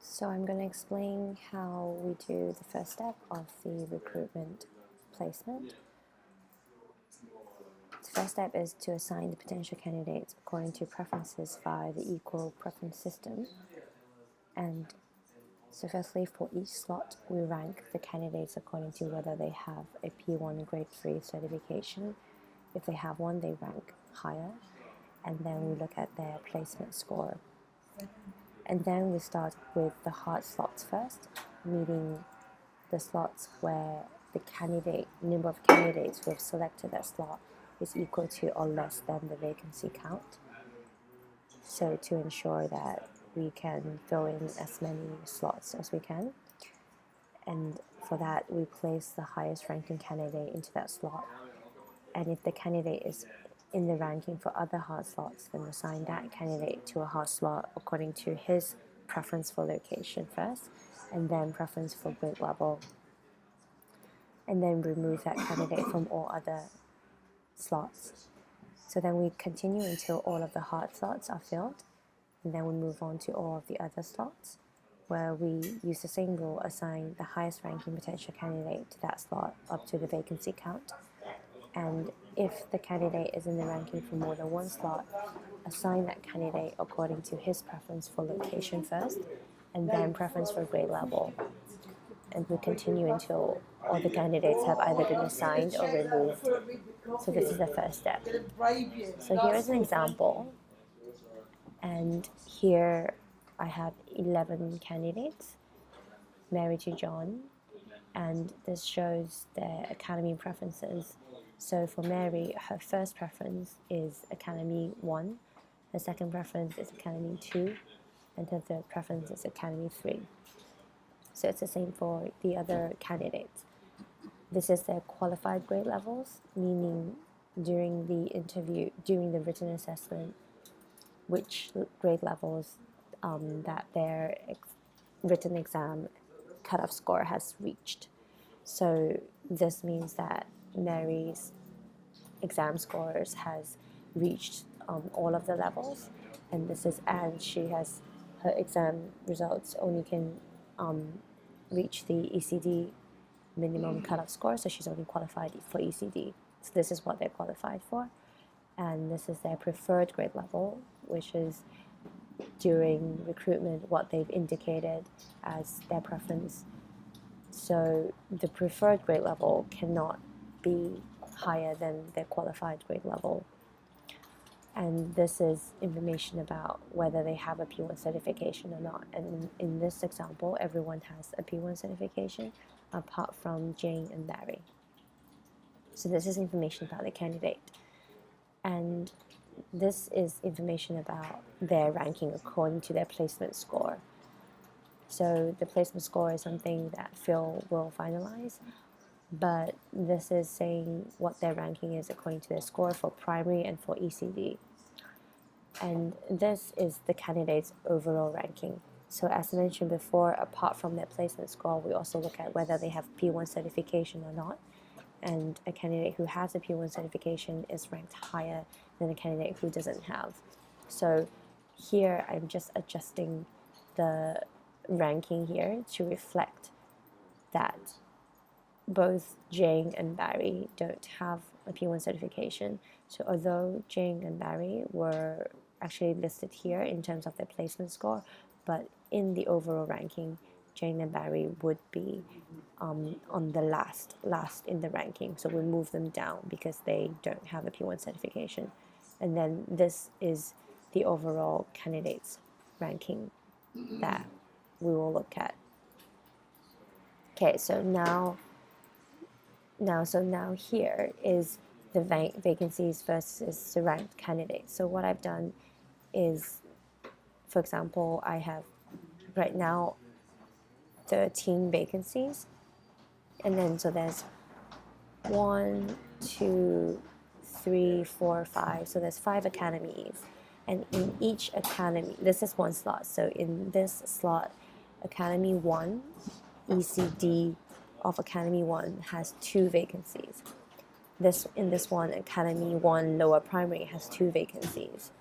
So I'm going to explain how we do the first step of the recruitment placement. The first step is to assign the potential candidates according to preferences via the equal preference system. And so firstly, for each slot, we rank the candidates according to whether they have a P1 grade 3 certification. If they have one, they rank higher. And then we look at their placement score. And then we start with the hard slots first, meaning the slots where the number of candidates who have selected that slot is equal to or less than the vacancy count. So to ensure that we can fill in as many slots as we can. And for that, we place the highest ranking candidate into that slot. And if the candidate is in the ranking for other hard slots, then assign that candidate to a hard slot according to his preference for location first, and then preference for grade level, and then remove that candidate from all other slots. So then we continue until all of the hard slots are filled, and then we move on to all of the other slots, where we use the same rule, assign the highest ranking potential candidate to that slot up to the vacancy count. And if the candidate is in the ranking for more than one slot, assign that candidate according to his preference for location first, and then preference for grade level. And we continue until all the candidates have either been assigned or removed. So this is the first step. So here is an example. And here I have 11 candidates married to John. And this shows their academy preferences. So for Mary, her first preference is Academy 1, her second preference is Academy 2, and her third preference is Academy 3. So it's the same for the other candidates. This is their qualified grade levels, meaning during the interview, during the written assessment, which grade levels that their written exam cutoff score has reached. So this means that Mary's exam scores has reached all of the levels, and she has her exam results only can reach the ECD minimum cutoff score, so she's only qualified for ECD. So this is what they're qualified for, and this is their preferred grade level, which is during recruitment what they've indicated as their preference. So the preferred grade level cannot be higher than their qualified grade level. And this is information about whether they have a P1 certification or not. And in this example, everyone has a P1 certification apart from Jane and Barry. So this is information about the candidate. And this is information about their ranking according to their placement score. So the placement score is something that Phil will finalize, but this is saying what their ranking is according to their score for primary and for ECD. And this is the candidate's overall ranking. So as I mentioned before, apart from their placement score, we also look at whether they have P1 certification or not. And a candidate who has a P1 certification is ranked higher than a candidate who doesn't have. So here I'm just adjusting the ranking here to reflect that both Jane and Barry don't have a P1 certification. So although Jane and Barry were actually listed here in terms of their placement score, but in the overall ranking, Jane and Barry would be on the last in the ranking. So we move them down because they don't have a P1 certification. And then this is the overall candidates ranking that we will look at. Okay, so now here is the vacancies versus the ranked candidates. So what I've done is, for example, I have right now 13 vacancies, and then so there's 1, 2, 3, 4, 5. So there's 5 academies, and in each academy, this is one slot. So in this slot, Academy 1, ECD of Academy 1 has 2 vacancies. In this one, Academy 1 lower primary has 2 vacancies.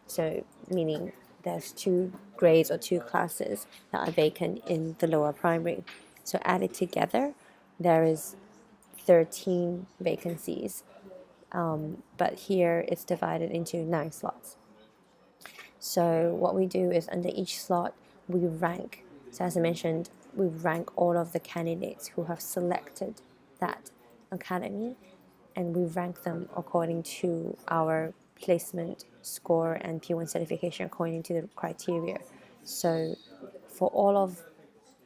So meaning there's 2 grades or 2 classes that are vacant in the lower primary. So added together, there is 13 vacancies, but here it's divided into 9 slots. So what we do is under each slot, we rank. So as I mentioned, we rank all of the candidates who have selected that academy, and we rank them according to our placement score and P1 certification according to the criteria. So for all of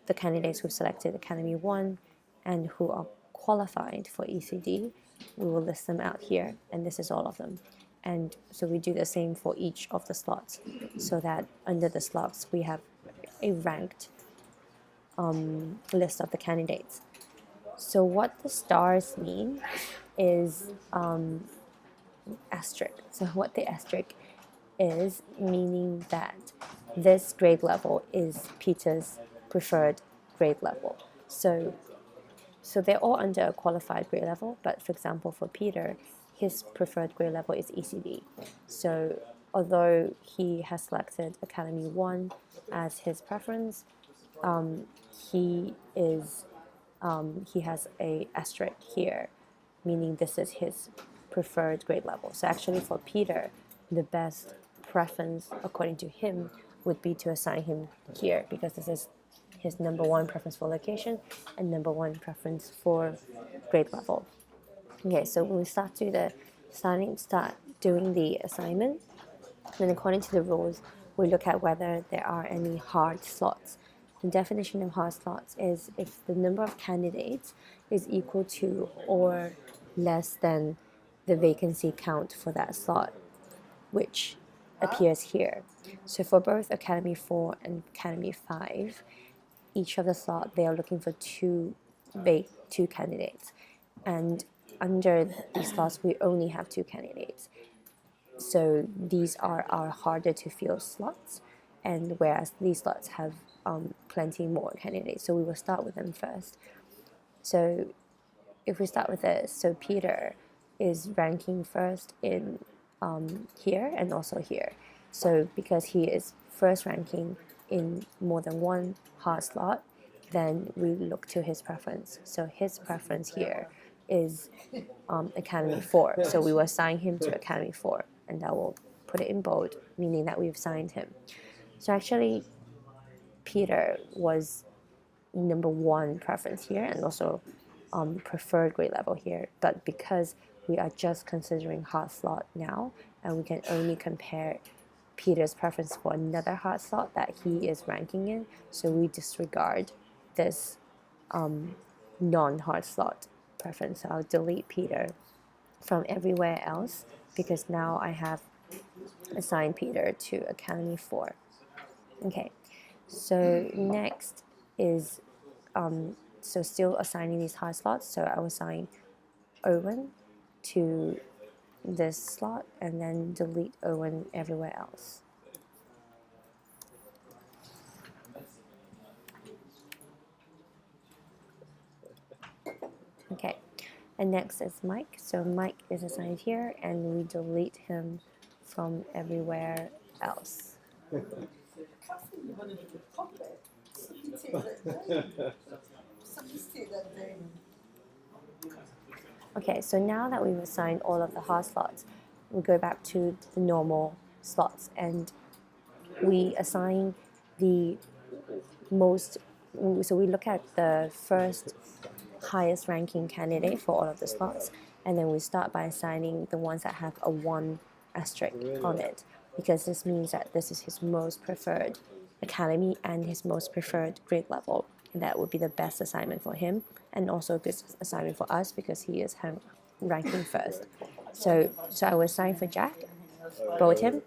the candidates who selected Academy 1 and who are qualified for ECD, we will list them out here, and this is all of them. And so we do the same for each of the slots, so that under the slots we have a ranked list of the candidates. So what the stars mean is asterisk. So what the asterisk is, meaning that this grade level is Peter's preferred grade level. So they're all under a qualified grade level, but for example, for Peter, his preferred grade level is ECD. So although he has selected Academy 1 as his preference, he has a asterisk here, meaning this is his preferred grade level. So actually for Peter, the best preference according to him would be to assign him here, because this is his number 1 preference for location and number 1 preference for grade level. Okay, so when we start doing the assignment, then according to the rules, we look at whether there are any hard slots. The definition of hard slots is if the number of candidates is equal to or less than the vacancy count for that slot, which appears here. So for both Academy 4 and Academy 5, each of the slot they are looking for two candidates, and under these slots we only have 2 candidates. So these are our harder to fill slots, and whereas these slots have plenty more candidates, so we will start with them first. So if we start with this, so Peter is ranking first in here and also here. So because he is first ranking in more than one hard slot, then we look to his preference. So his preference here is Academy 4. So we will assign him to Academy 4, and I will put it in bold, meaning that we've assigned him. So actually, Peter was number 1 preference here, and also preferred grade level here. But because we are just considering hard slot now, and we can only compare Peter's preference for another hard slot that he is ranking in, so we disregard this non-hard slot preference. So I'll delete Peter from everywhere else, because now I have assigned Peter to Academy 4. Okay, so next is so still assigning these hard slots. So I will assign Owen to this slot and then delete Owen everywhere else. Okay, and next is Mike. So Mike is assigned here, and we delete him from everywhere else. Okay, so now that we've assigned all of the hard slots, we go back to the normal slots, and we assign the most, so we look at the first highest ranking candidate for all of the slots, and then we start by assigning the ones that have a 1 asterisk on it, because this means that this is his most preferred academy and his most preferred grade level, and that would be the best assignment for him, and also a good assignment for us because he is ranking first. So I will assign for Jack, bold him,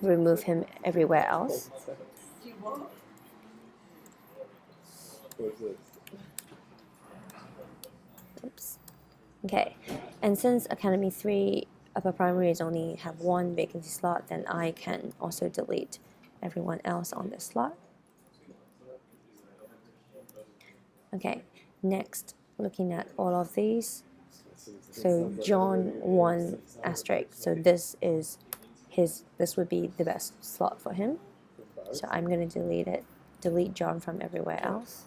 remove him everywhere else. Oops. Okay, and since Academy 3 upper primary is only have 1 vacancy slot, then I can also delete everyone else on this slot. Okay, next, looking at all of these. So John 1 asterisk. So this would be the best slot for him. So I'm going to delete John from everywhere else,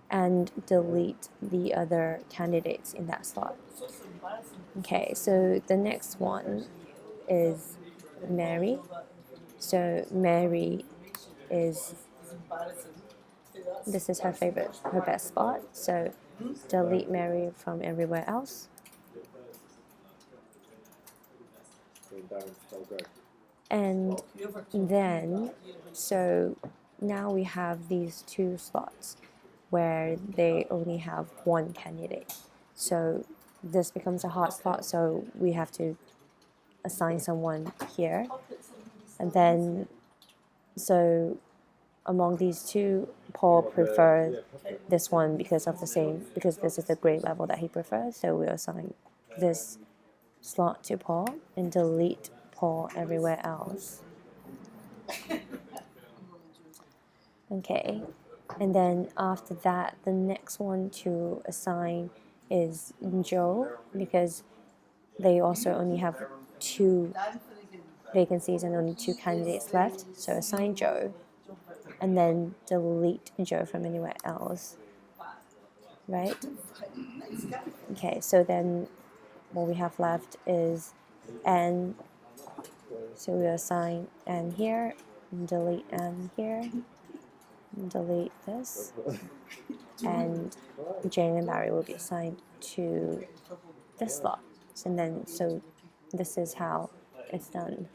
and delete the other candidates in that slot. Okay, so the next one is Mary. So Mary this is her best spot. So delete Mary from everywhere else. And then, so now we have these two slots where they only have one candidate. So this becomes a hot slot, so we have to assign someone here. And then, so among these two, Paul prefers this one because this is the grade level that he prefers. So we assign this slot to Paul and delete Paul everywhere else. Okay, and then after that, the next one to assign is Joe, because they also only have 2 vacancies and only 2 candidates left. So assign Joe, and then delete Joe from anywhere else, right? Okay, so then what we have left is N. So we assign N here, and delete N here, and delete this, and Jane and Barry will be assigned to this slot. And then, so this is how it's done.